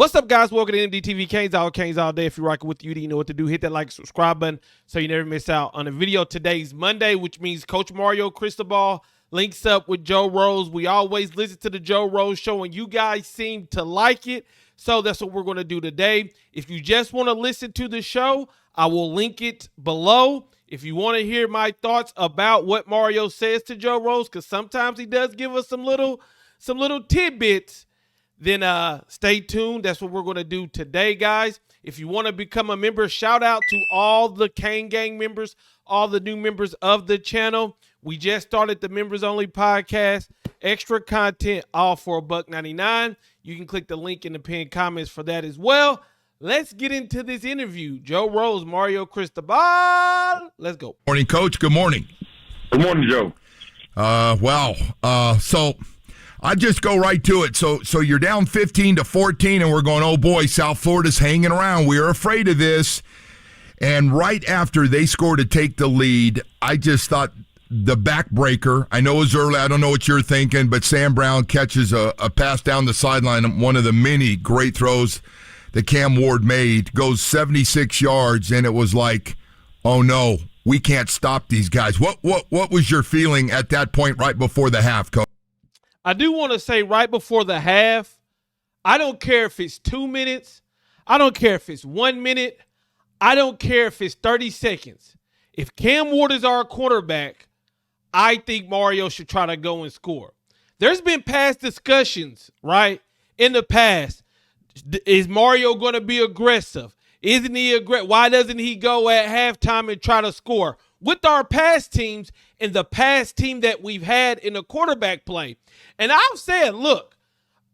What's up, guys? Welcome to MDTV Canes all day. If you're rocking with UD, you know what to do. Hit that like, subscribe button so you never miss out on a video. Today's Monday, which means Coach Mario Cristobal links up with Joe Rose. We always listen to the Joe Rose show, and you guys seem to like it. So that's what we're going to do today. If you just want to listen to the show, I will link it below. If you want to hear my thoughts about what Mario says to Joe Rose, because sometimes he does give us some little tidbits, then stay tuned. That's what we're going to do today, guys. If you want to become a member, shout out to all the Cane Gang members, all the new members of the channel. We just started the members only podcast, extra content, all for $1.99. You can click the link in the pinned comments for that as well. Let's get into this interview. Joe Rose, Mario Cristobal. Let's go. Morning, Coach. Good morning. Good morning, Joe. So I just go right to it. So you're down 15-14, and we're going, oh boy, South Florida's hanging around. We are afraid of this. And right after they scored to take the lead, I just thought the backbreaker, I know it was early, I don't know what you're thinking, but Sam Brown catches a pass down the sideline, one of the many great throws that Cam Ward made, goes 76 yards, and it was like, oh no, we can't stop these guys. What was your feeling at that point right before the half, Coach? I do want to say right before the half, I don't care if it's 2 minutes. I don't care if it's 1 minute. I don't care if it's 30 seconds. If Cam Ward is our quarterback, I think Mario should try to go and score. There's been past discussions, right, in the past. Is Mario going to be aggressive? Isn't he aggressive? Why doesn't he go at halftime and try to score? With our past teams and the past team that we've had in the quarterback play. And I've said, look,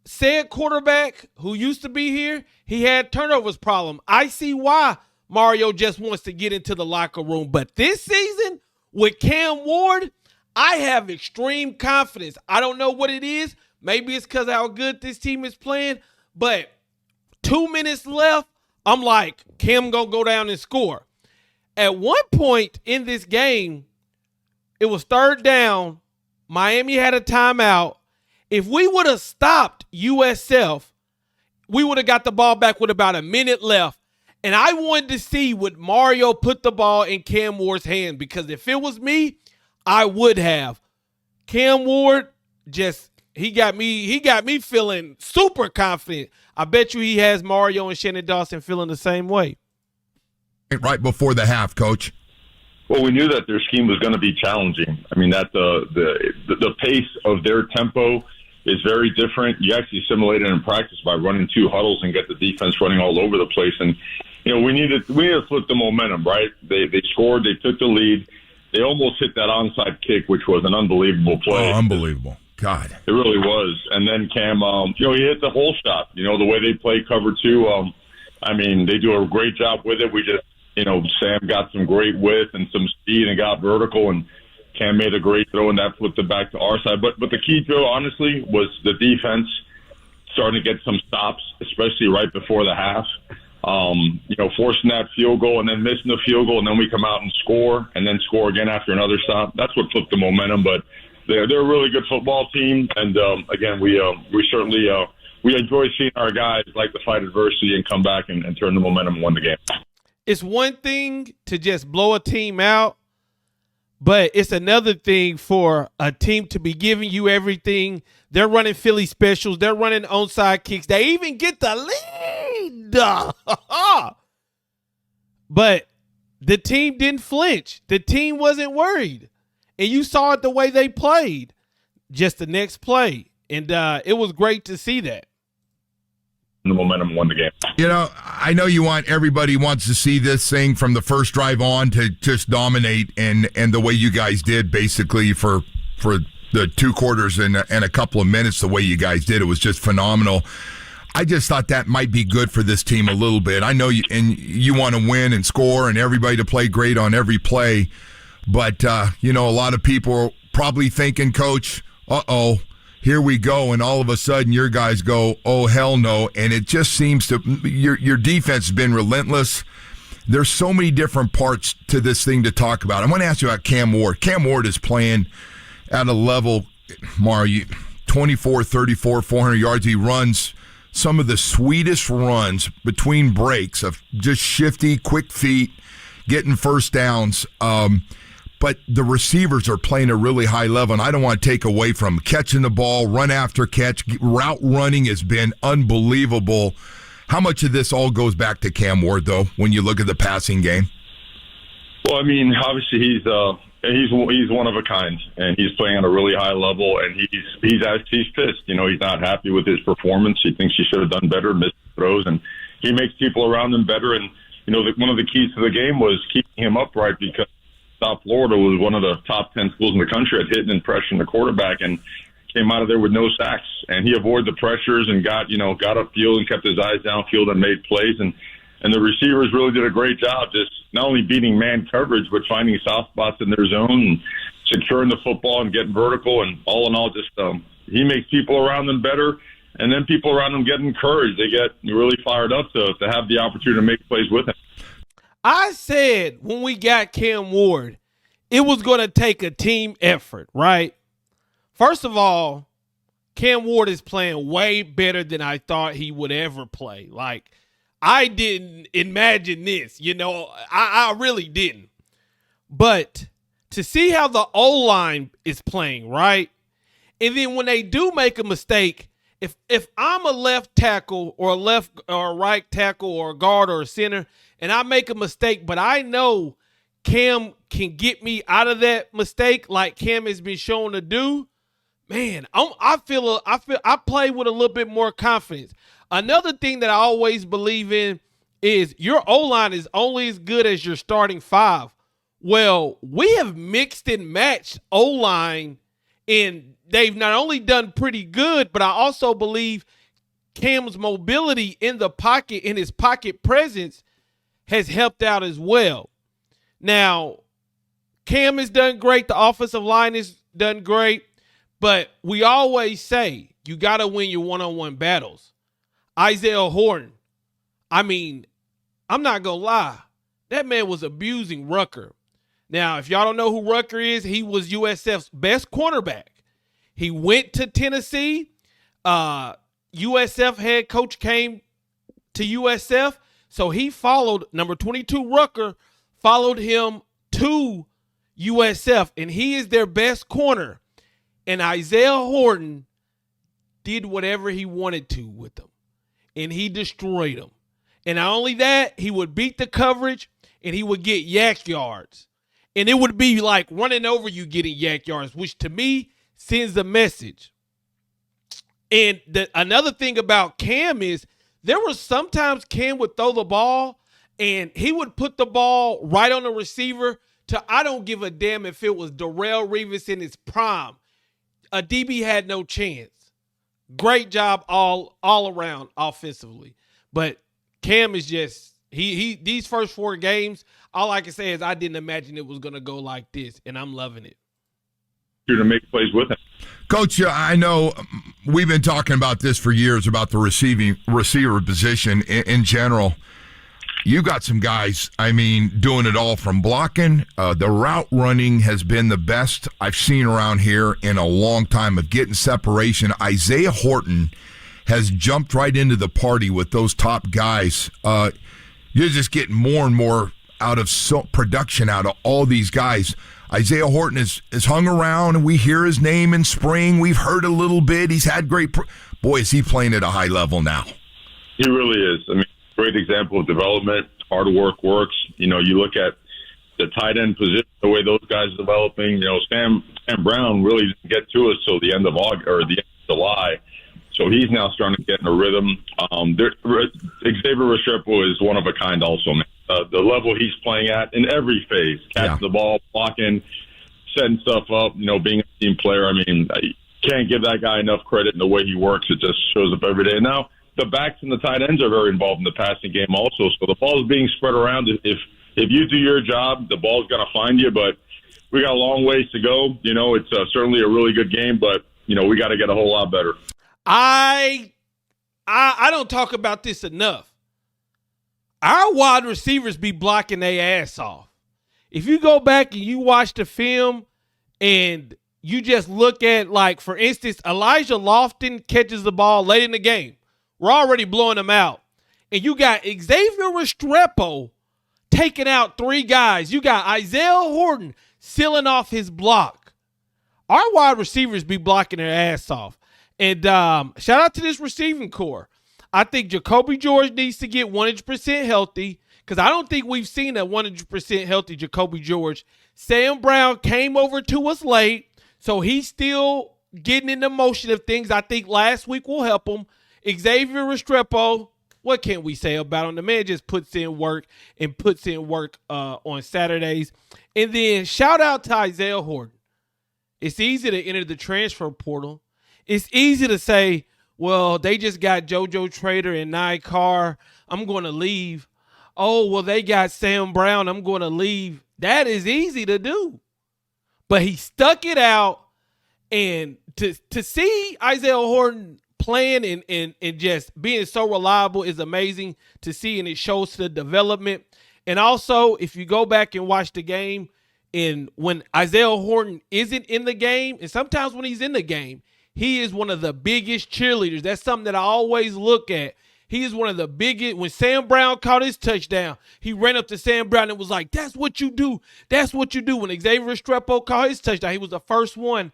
said quarterback who used to be here, he had turnovers problem. I see why Mario just wants to get into the locker room. But this season with Cam Ward, I have extreme confidence. I don't know what it is. Maybe it's because of how good this team is playing. But 2 minutes left, I'm like, Cam gonna go down and score. At one point in this game, it was third down. Miami had a timeout. If we would have stopped USF, we would have got the ball back with about a minute left. And I wanted to see would Mario put the ball in Cam Ward's hand, because if it was me, I would have. Cam Ward he got me feeling super confident. I bet you he has Mario and Shannon Dawson feeling the same way. Right before the half, Coach. Well, we knew that their scheme was going to be challenging. I mean, that the pace of their tempo is very different. You actually simulate it in practice by running two huddles and get the defense running all over the place. And we needed to flip the momentum, right? They scored, they took the lead, they almost hit that onside kick, which was an unbelievable play. Oh, unbelievable. God. It really was. And then Cam, he hit the hole shot. The way they play cover two, they do a great job with it. We just, Sam got some great width and some speed and got vertical, and Cam made a great throw, and that flipped it back to our side. But the key, Joe, honestly, was the defense starting to get some stops, especially right before the half. Forcing that field goal and then missing the field goal, and then we come out and score again after another stop. That's what flipped the momentum. But they're a really good football team, and again, we certainly we enjoy seeing our guys like to fight adversity and come back and turn the momentum and win the game. It's one thing to just blow a team out, but it's another thing for a team to be giving you everything. They're running Philly specials. They're running onside kicks. They even get the lead. But the team didn't flinch. The team wasn't worried. And you saw it the way they played just the next play. And it was great to see that. The momentum won the game. I know everybody wants to see this thing from the first drive on to just dominate, and the way you guys did basically for the 2 quarters and a couple of minutes, the way you guys did, it was just phenomenal. I just thought that might be good for this team a little bit. I know you want to win and score and everybody to play great on every play, but a lot of people are probably thinking, Coach, here we go, and all of a sudden your guys go, oh, hell no, and it just seems to your defense has been relentless. There's so many different parts to this thing to talk about. I want to ask you about Cam Ward. Cam Ward is playing at a level, Mario, 24, 34, 400 yards. He runs some of the sweetest runs between breaks of just shifty, quick feet, getting first downs. But the receivers are playing a really high level, and I don't want to take away from catching the ball, run after catch. Route running has been unbelievable. How much of this all goes back to Cam Ward, though, when you look at the passing game? Well, I mean, obviously he's one of a kind, and he's playing at a really high level, and he's pissed. You know, he's not happy with his performance. He thinks he should have done better, missed throws, and he makes people around him better. And you know, one of the keys to the game was keeping him upright, because South Florida was one of the top 10 schools in the country at hitting and pressuring the quarterback, and came out of there with no sacks. And he avoided the pressures and got upfield and kept his eyes downfield and made plays. And the receivers really did a great job, just not only beating man coverage, but finding soft spots in their zone and securing the football and getting vertical. And all in all, just he makes people around them better. And then people around them get encouraged. They get really fired up to have the opportunity to make plays with him. I said when we got Cam Ward, it was going to take a team effort, right? First of all, Cam Ward is playing way better than I thought he would ever play. Like, I didn't imagine this, you know, I really didn't. But to see how the O-line is playing, right? And then when they do make a mistake, if I'm a left tackle or a right tackle or a guard or a center, and I make a mistake, but I know Cam can get me out of that mistake like Cam has been shown to do, man, I play with a little bit more confidence. Another thing that I always believe in is your O-line is only as good as your starting five. Well, we have mixed and matched O-line, and they've not only done pretty good, but I also believe Cam's mobility in the pocket and his pocket presence has helped out as well. Now, Cam has done great. The offensive line has done great. But we always say you got to win your one-on-one battles. Isaiah Horton, I mean, I'm not going to lie. That man was abusing Rucker. Now, if y'all don't know who Rucker is, he was USF's best cornerback. He went to Tennessee. USF head coach came to USF. So he followed number 22 Rucker, followed him to USF, and he is their best corner. And Isaiah Horton did whatever he wanted to with them, and he destroyed them. And not only that, he would beat the coverage, and he would get yak yards. And it would be like running over you getting yak yards, which to me sends a message. And another thing about Cam is there were sometimes Cam would throw the ball, and he would put the ball right on the receiver to I don't give a damn if it was Darrelle Revis in his prime. A DB had no chance. Great job all around offensively. But Cam is just he these first 4 games, all I can say is I didn't imagine it was going to go like this, and I'm loving it. To make plays with him. Coach, I know we've been talking about this for years about the receiver position in general. You got some guys, I mean, doing it all from blocking. The route running has been the best I've seen around here in a long time of getting separation. Isaiah Horton has jumped right into the party with those top guys. You're just getting more and more out of production out of all these guys. Isaiah Horton is hung around, and we hear his name in spring. We've heard a little bit. He's had great boy, is he playing at a high level now. He really is. I mean, great example of development. Hard work works. You know, you look at the tight end position, the way those guys are developing. You know, Sam Brown really didn't get to us till the end of August or the end of July. So he's now starting to get in a rhythm. Xavier Restrepo is one of a kind also, man. The level he's playing at in every phase, catching the ball, blocking, setting stuff up, you know, being a team player. I mean, you can't give that guy enough credit in the way he works. It just shows up every day. Now, the backs and the tight ends are very involved in the passing game also. So the ball is being spread around. If you do your job, the ball's going to find you. But we got a long ways to go. You know, it's certainly a really good game, but, you know, we got to get a whole lot better. I don't talk about this enough. Our wide receivers be blocking their ass off. If you go back and you watch the film and you just look at, like, for instance, Elijah Lofton catches the ball late in the game. We're already blowing them out. And you got Xavier Restrepo taking out 3 guys. You got Isaiah Horton sealing off his block. Our wide receivers be blocking their ass off. And shout out to this receiving core. I think Jacoby George needs to get 100% healthy because I don't think we've seen a 100% healthy Jacoby George. Sam Brown came over to us late, so he's still getting in the motion of things. I think last week will help him. Xavier Restrepo, what can we say about him? The man just puts in work and puts in work on Saturdays. And then shout out to Isaiah Horton. It's easy to enter the transfer portal. It's easy to say, well, they just got JoJo Trader and Nye Carr. I'm going to leave. Oh, well, they got Sam Brown. I'm going to leave. That is easy to do. But he stuck it out. And to see Isaiah Horton playing and just being so reliable is amazing to see, and it shows the development. And also, if you go back and watch the game, and when Isaiah Horton isn't in the game, and sometimes when he's in the game, he is one of the biggest cheerleaders. That's something that I always look at. He is one of the biggest. When Sam Brown caught his touchdown, he ran up to Sam Brown and was like, that's what you do. That's what you do. When Xavier Restrepo caught his touchdown, he was the first one.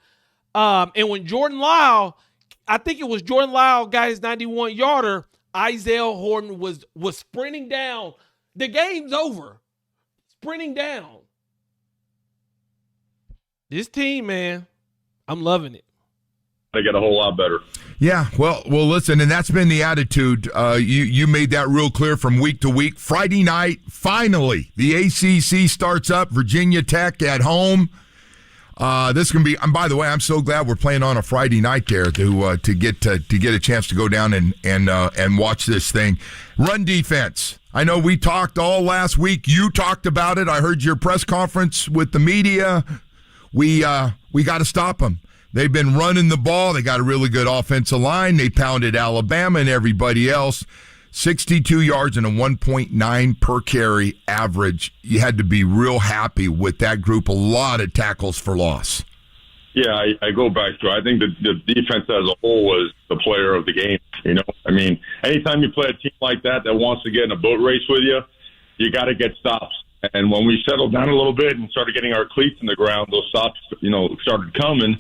And when Jordan Lyle, I think it was Jordan Lyle got his 91-yarder, Isaiah Horton was sprinting down. The game's over. Sprinting down. This team, man, I'm loving it. They get a whole lot better. Yeah, well, listen, and that's been the attitude. You made that real clear from week to week. Friday night, finally, the ACC starts up. Virginia Tech at home. This can be. And by the way, I'm so glad we're playing on a Friday night there to get a chance to go down and watch this thing. Run defense. I know we talked all last week. You talked about it. I heard your press conference with the media. We got to stop them. They've been running the ball. They got a really good offensive line. They pounded Alabama and everybody else. 62 yards and a 1.9 per carry average. You had to be real happy with that group. A lot of tackles for loss. Yeah, I go back to it. I think the defense as a whole was the player of the game. You know, I mean, anytime you play a team like that wants to get in a boat race with you, you got to get stops. And when we settled down a little bit and started getting our cleats in the ground, those stops, started coming.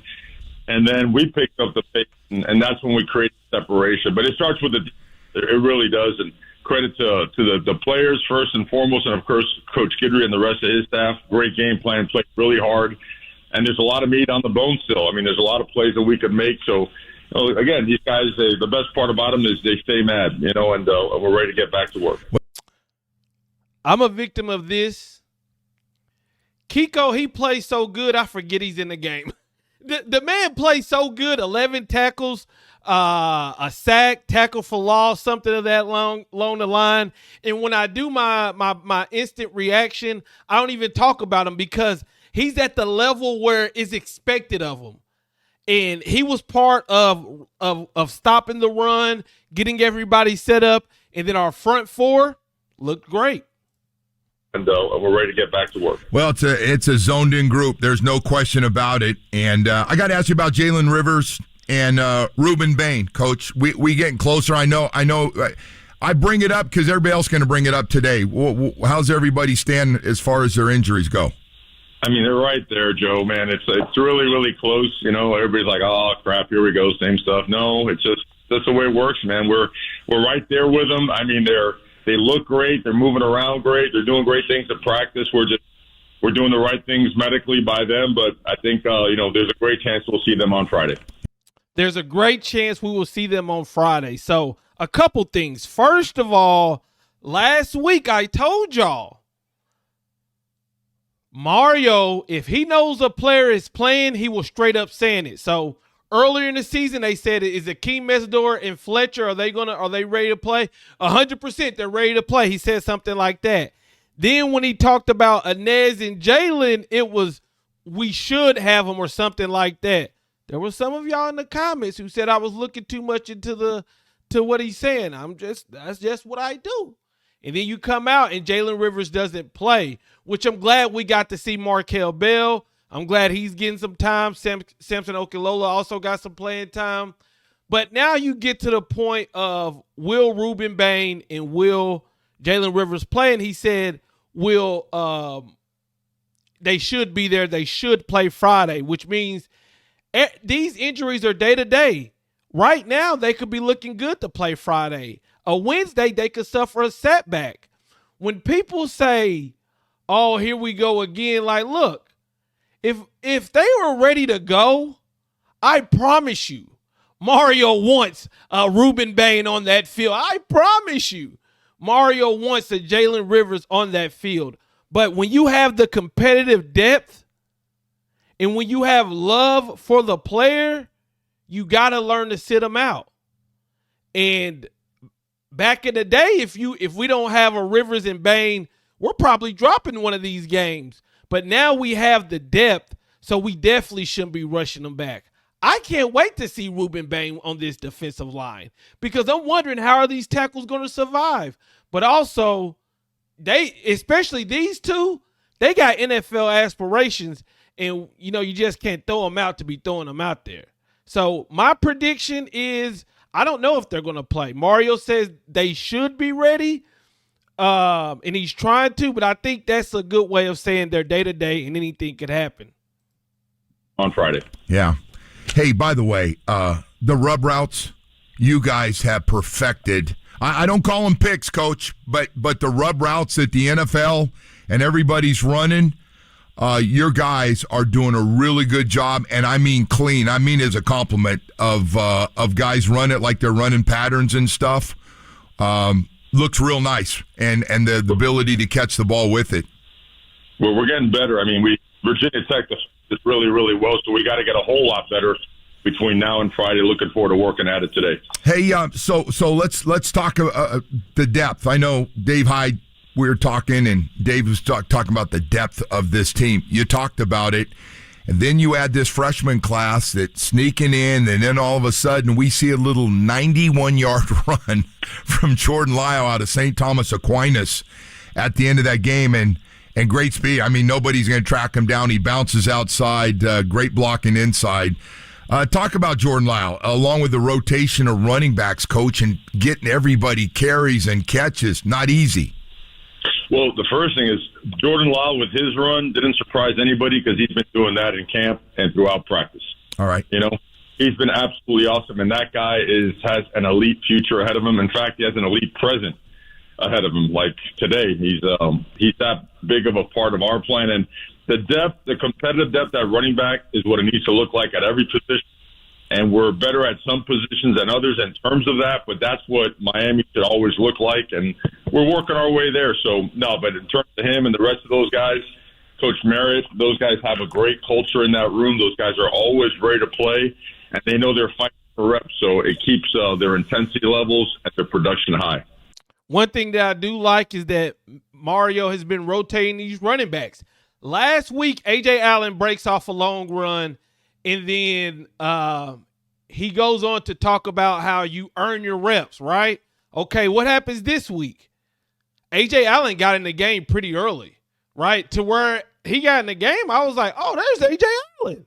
And then we picked up the pace, and that's when we created separation. But it starts with it really does. And credit to the players first and foremost, and of course Coach Guidry and the rest of his staff. Great game plan, played really hard, and there's a lot of meat on the bone still. I mean, there's a lot of plays that we could make. So again, these guys, the best part about them is they stay mad, and we're ready to get back to work. I'm a victim of this. Kiko, he plays so good, I forget he's in the game. The man plays so good, 11 tackles, a sack, tackle for loss, something of that along the line. And when I do my instant reaction, I don't even talk about him because he's at the level where it's expected of him. And he was part of stopping the run, getting everybody set up, and then our front four looked great. And we're ready to get back to work. Well, it's a zoned-in group. There's no question about it. And I got to ask you about Jalen Rivers and Rueben Bain, Coach. We getting closer. I know. I bring it up because everybody else is going to bring it up today. How's everybody stand as far as their injuries go? I mean, they're right there, Joe. Man, it's really, really close. Everybody's like, "Oh crap, here we go, same stuff." No, it's just that's the way it works, man. We're right there with them. I mean, They look great. They're moving around great. They're doing great things at practice. We're doing the right things medically by them. But I think, there's a great chance we'll see them on Friday. There's a great chance we will see them on Friday. So a couple things. First of all, last week I told y'all, Mario, if he knows a player is playing, he will straight up saying it. So earlier in the season, they said, is Akeem Mesidor and Fletcher, are they ready to play? 100% they're ready to play. He said something like that. Then when he talked about Inez and Jalen, it was, we should have them or something like that. There were some of y'all in the comments who said I was looking too much into what he's saying. That's just what I do. And then you come out and Jalen Rivers doesn't play, which I'm glad we got to see Markel Bell. I'm glad he's getting some time. Samson Okelola also got some playing time. But now you get to the point of will Rueben Bain and will Jalen Rivers play? And he said, they should be there. They should play Friday, which means these injuries are day to day. Right now, they could be looking good to play Friday. A Wednesday, they could suffer a setback. When people say, oh, here we go again, like, look, if they were ready to go, I promise you, Mario wants Rueben Bain on that field. I promise you, Mario wants a Jalen Rivers on that field. But when you have the competitive depth and when you have love for the player, you got to learn to sit them out. And back in the day, if we don't have a Rivers and Bain, we're probably dropping one of these games. But now we have the depth, so we definitely shouldn't be rushing them back. I can't wait to see Rueben Bain on this defensive line because I'm wondering how are these tackles going to survive. But also, especially these two, they got NFL aspirations, and you just can't throw them out to be throwing them out there. So my prediction is I don't know if they're going to play. Mario says they should be ready, and he's trying to, but I think that's a good way of saying they're day-to-day and anything could happen. On Friday. Yeah. Hey, by the way, the rub routes you guys have perfected. I don't call them picks, Coach, but the rub routes that the NFL and everybody's running, your guys are doing a really good job, and I mean clean. I mean as a compliment of guys run it like they're running patterns and stuff. Looks real nice, and the ability to catch the ball with it. Well, we're getting better. I mean, Virginia Tech is really, really well, so we got to get a whole lot better between now and Friday. Looking forward to working at it today. Hey, so let's talk the depth. I know Dave Hyde, we were talking, and Dave was talking about the depth of this team. You talked about it, and then you add this freshman class that's sneaking in, and then all of a sudden we see a little 91-yard run from Jordan Lyle out of St. Thomas Aquinas at the end of that game, and great speed. I mean, nobody's going to track him down. He bounces outside, great blocking inside. Talk about Jordan Lyle, along with the rotation of running backs, Coach, and getting everybody carries and catches. Not easy. Well, the first thing is Jordan Lyle with his run didn't surprise anybody because he's been doing that in camp and throughout practice. All right. He's been absolutely awesome, and that guy has an elite future ahead of him. In fact, he has an elite present ahead of him. Like today, he's that big of a part of our plan. And the depth, the competitive depth at running back is what it needs to look like at every position. And we're better at some positions than others in terms of that, but that's what Miami should always look like, and we're working our way there. So, no, but in terms of him and the rest of those guys, Coach Merritt, those guys have a great culture in that room. Those guys are always ready to play, and they know they're fighting for reps, so it keeps their intensity levels and their production high. One thing that I do like is that Mario has been rotating these running backs. Last week, A.J. Allen breaks off a long run, and then he goes on to talk about how you earn your reps, right? Okay, what happens this week? A.J. Allen got in the game pretty early, right? To where he got in the game, I was like, oh, there's A.J. Allen.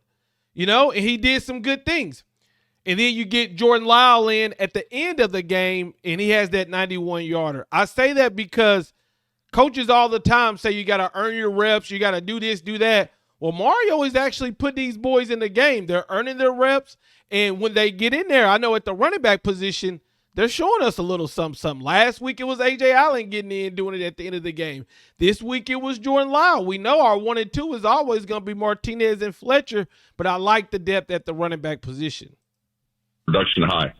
And he did some good things. And then you get Jordan Lyle in at the end of the game, and he has that 91-yarder. I say that because coaches all the time say you got to earn your reps, you got to do this, do that. Well, Mario has actually put these boys in the game. They're earning their reps, and when they get in there, I know at the running back position, they're showing us a little something. Last week, it was A.J. Allen getting in, doing it at the end of the game. This week, it was Jordan Lyle. We know our 1 and 2 is always going to be Martinez and Fletcher, but I like the depth at the running back position. Production high.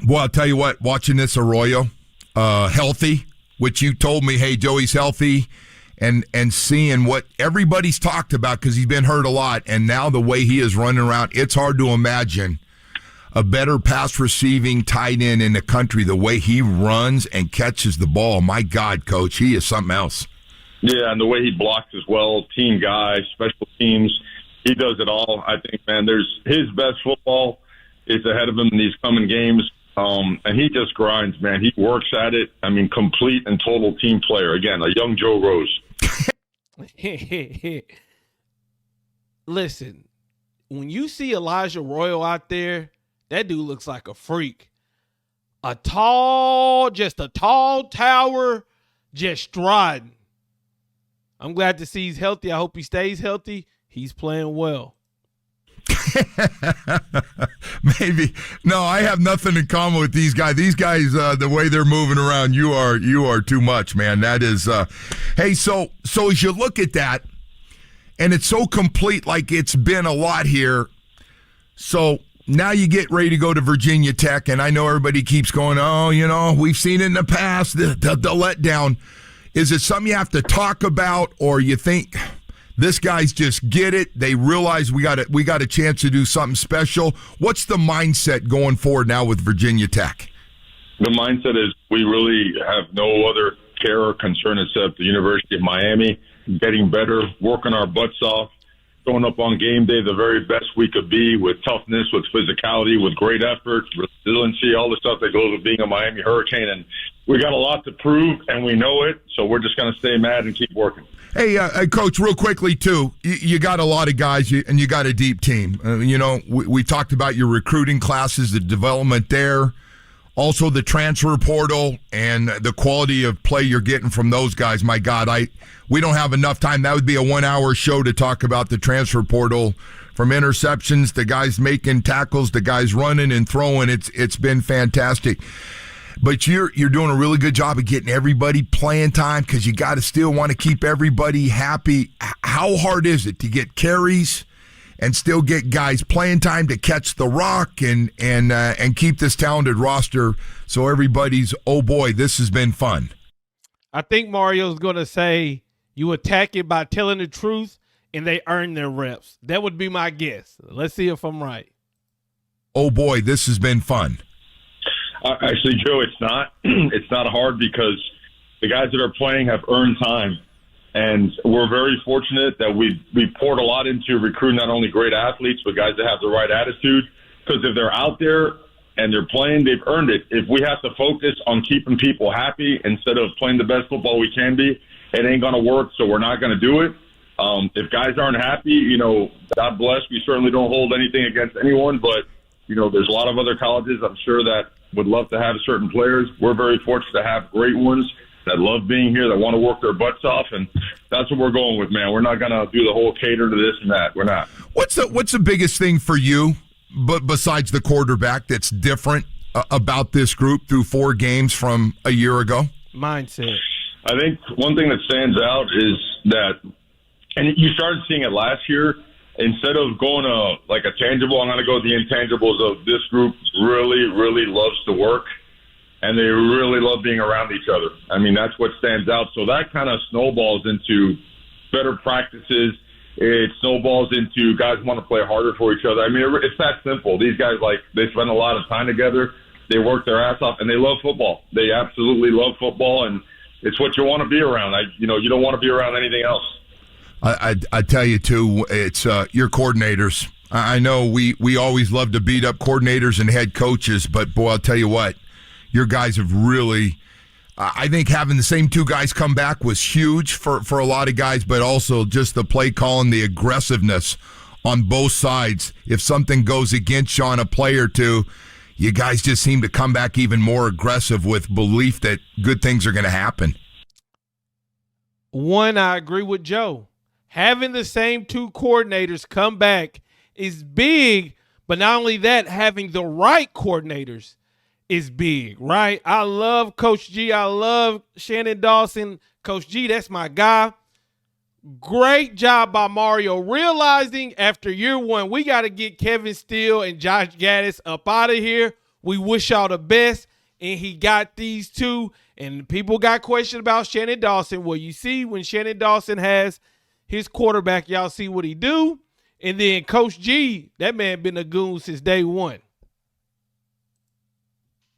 Well, I'll tell you what, watching this Arroyo, healthy, which you told me, hey, Joey's healthy, and seeing what everybody's talked about because he's been hurt a lot, and now the way he is running around, it's hard to imagine a better pass receiving tight end in the country, the way he runs and catches the ball. My God, Coach, he is something else. Yeah, and the way he blocks as well, team guy, special teams, he does it all. I think, man, his best football is ahead of him in these coming games. And he just grinds, man. He works at it. I mean, complete and total team player. Again, a young Joe Rose. Listen, when you see Elijah Royal out there, That dude looks like a freak. Just a tall tower, just striding. I'm glad to see he's healthy. I hope he stays healthy. He's playing well. Maybe. No, I have nothing in common with these guys. These guys, the way they're moving around, you are too much, man. That is, hey, so as you look at that, and it's so complete, like it's been a lot here. So now you get ready to go to Virginia Tech, and I know everybody keeps going, oh, we've seen it in the past, the letdown. Is it something you have to talk about, or you think this guys just get it? They realize we got a chance to do something special. What's the mindset going forward now with Virginia Tech? The mindset is we really have no other care or concern except the University of Miami getting better, working our butts off, showing up on game day the very best we could be, with toughness, with physicality, with great effort, resiliency, all the stuff that goes with being a Miami Hurricane. And we got a lot to prove, and we know it, so we're just going to stay mad and keep working. Hey, Coach, real quickly, too, you got a lot of guys, and you got a deep team. We talked about your recruiting classes, the development there, also the transfer portal, and the quality of play you're getting from those guys. My God, we don't have enough time. That would be a 1-hour show to talk about the transfer portal, from interceptions to guys making tackles to guys running and throwing. It's been fantastic. But you're doing a really good job of getting everybody playing time, because you got to still want to keep everybody happy. How hard is it to get carries and still get guys playing time to catch the rock and keep this talented roster so everybody's, oh boy, this has been fun? I think Mario's going to say you attack it by telling the truth and they earn their reps. That would be my guess. Let's see if I'm right. Oh boy, this has been fun. Actually, Joe, it's not. It's not hard, because the guys that are playing have earned time. And we're very fortunate that we poured a lot into recruiting not only great athletes, but guys that have the right attitude. Because if they're out there and they're playing, they've earned it. If we have to focus on keeping people happy instead of playing the best football we can be, it ain't going to work, so we're not going to do it. If guys aren't happy, God bless. We certainly don't hold anything against anyone, but, there's a lot of other colleges, I'm sure, that would love to have certain players. We're very fortunate to have great ones that love being here, that want to work their butts off, and that's what we're going with, man. We're not going to do the whole cater to this and that. We're not. What's the biggest thing for you, but besides the quarterback, that's different about this group through 4 games from a year ago? Mindset. I think one thing that stands out is that, and you started seeing it last year, instead of going like a tangible, I'm going to go with the intangibles of this group really, really loves to work, and they really love being around each other. I mean, that's what stands out. So that kind of snowballs into better practices. It snowballs into guys want to play harder for each other. I mean, it's that simple. These guys, they spend a lot of time together. They work their ass off, and they love football. They absolutely love football, and it's what you want to be around. You don't want to be around anything else. I tell you, too, it's your coordinators. I know we always love to beat up coordinators and head coaches, but, boy, I'll tell you what, your guys have really I think having the same 2 guys come back was huge for a lot of guys, but also just the play calling, the aggressiveness on both sides. If something goes against you on a play or 2, you guys just seem to come back even more aggressive with belief that good things are going to happen. One, I agree with Joe. Having the same 2 coordinators come back is big, but not only that, having the right coordinators is big, right? I love Coach G. I love Shannon Dawson. Coach G, that's my guy. Great job by Mario realizing after year 1, we got to get Kevin Steele and Josh Gaddis up out of here. We wish y'all the best. And he got these 2. And people got questions about Shannon Dawson. Well, you see when Shannon Dawson has his quarterback, y'all see what he do. And then Coach G, that man been a goon since day 1.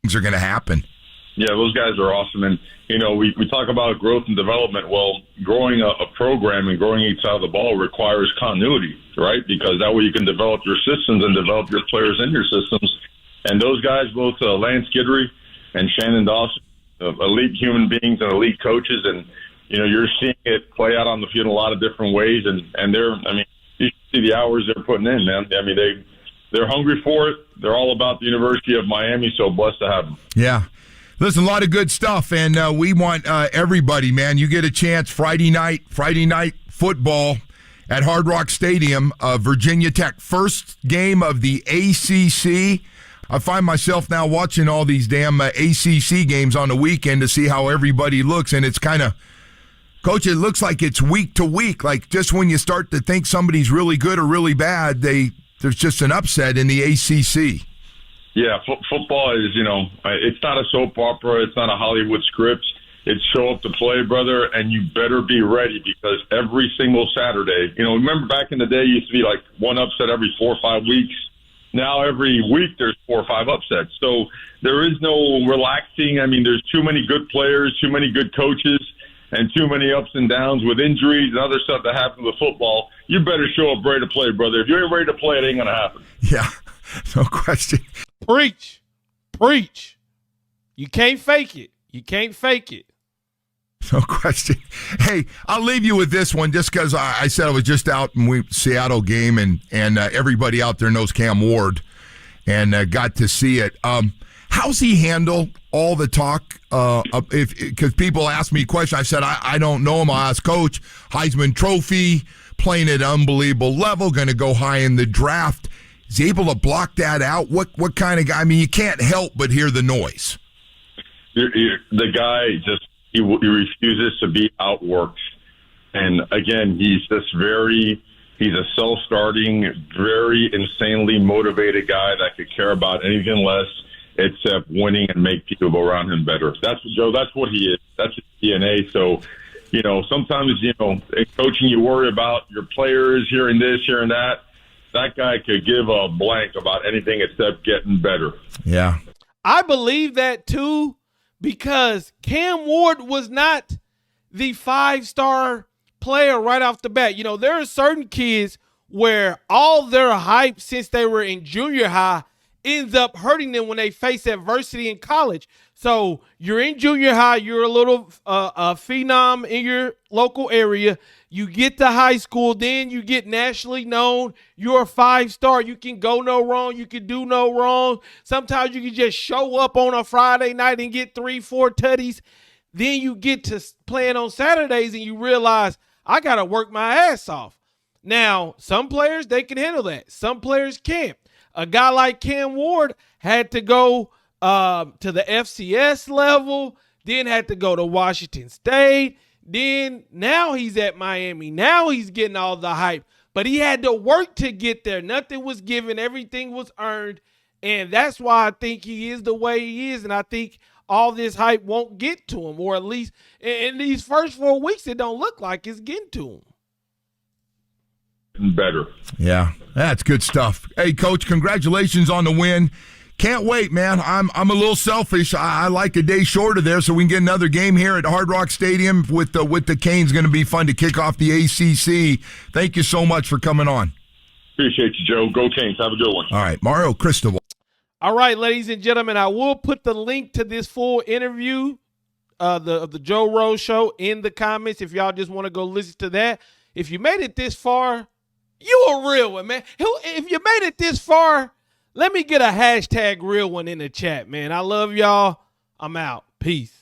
Things are going to happen. Yeah, those guys are awesome. And, we talk about growth and development. Well, growing a program and growing each side of the ball requires continuity, right? Because that way you can develop your systems and develop your players in your systems. And those guys, both Lance Guidry and Shannon Dawson, elite human beings and elite coaches. And, you're seeing it play out on the field in a lot of different ways. And you see the hours they're putting in, man. I mean, they're hungry for it. They're all about the University of Miami, so blessed to have them. Yeah. Listen, a lot of good stuff, and we want everybody, man. You get a chance Friday night football at Hard Rock Stadium, Virginia Tech. First game of the ACC. I find myself now watching all these damn ACC games on the weekend to see how everybody looks, and it's kind of, Coach, it looks like it's week to week. Like just when you start to think somebody's really good or really bad, there's just an upset in the ACC. Yeah, football is, it's not a soap opera. It's not a Hollywood script. It's show up to play, brother, and you better be ready because every single Saturday, remember back in the day, it used to be like one upset every 4 or 5 weeks. Now every week there's 4 or 5 upsets. So there is no relaxing. I mean, there's too many good players, too many good coaches, and too many ups and downs with injuries and other stuff that happens with football. You better show up ready to play, brother. If you ain't ready to play, it ain't going to happen. Yeah, no question. Preach. You can't fake it. No question. Hey, I'll leave you with this one just because I said I was just out in Seattle game and everybody out there knows Cam Ward and got to see it. How's he handle all the talk? Because people ask me questions. I said, I don't know him. I'll ask Coach. Heisman Trophy, playing at an unbelievable level, going to go high in the draft. Is he able to block that out? What kind of guy? I mean, you can't help but hear the noise. The guy just, he refuses to be outworked. And again, he's a self-starting, very insanely motivated guy that could care about anything less except winning and make people around him better. That's what he is. That's his DNA. So, sometimes, in coaching, you worry about your players hearing this, hearing that. That guy could give a blank about anything except getting better. Yeah. I believe that too, because Cam Ward was not the 5-star player right off the bat. There are certain kids where all their hype since they were in junior high ends up hurting them when they face adversity in college. So you're in junior high, you're a little a phenom in your local area. You get to high school, then you get nationally known. You're a 5-star. You can go no wrong. You can do no wrong. Sometimes you can just show up on a Friday night and get 3-4 tutties. Then you get to playing on Saturdays and you realize, I got to work my ass off. Now, some players, they can handle that. Some players can't. A guy like Cam Ward had to go to the FCS level, then had to go to Washington State. Then now he's at Miami. Now he's getting all the hype. But he had to work to get there. Nothing was given. Everything was earned. And that's why I think he is the way he is. And I think all this hype won't get to him. Or at least in these first 4 weeks, it don't look like it's getting to him. Better. Yeah, that's good stuff. Hey, Coach, congratulations on the win. Can't wait, man. I'm a little selfish. I like a day shorter there so we can get another game here at Hard Rock Stadium with the Canes. Going to be fun to kick off the ACC. Thank you so much for coming on. Appreciate you, Joe. Go Canes. Have a good one. All right, Mario Cristobal. All right, ladies and gentlemen, I will put the link to this full interview of the Joe Rose Show in the comments if y'all just want to go listen to that. If you made it this far, you a real one, man. If you made it this far, let me get a hashtag real one in the chat, man. I love y'all. I'm out. Peace.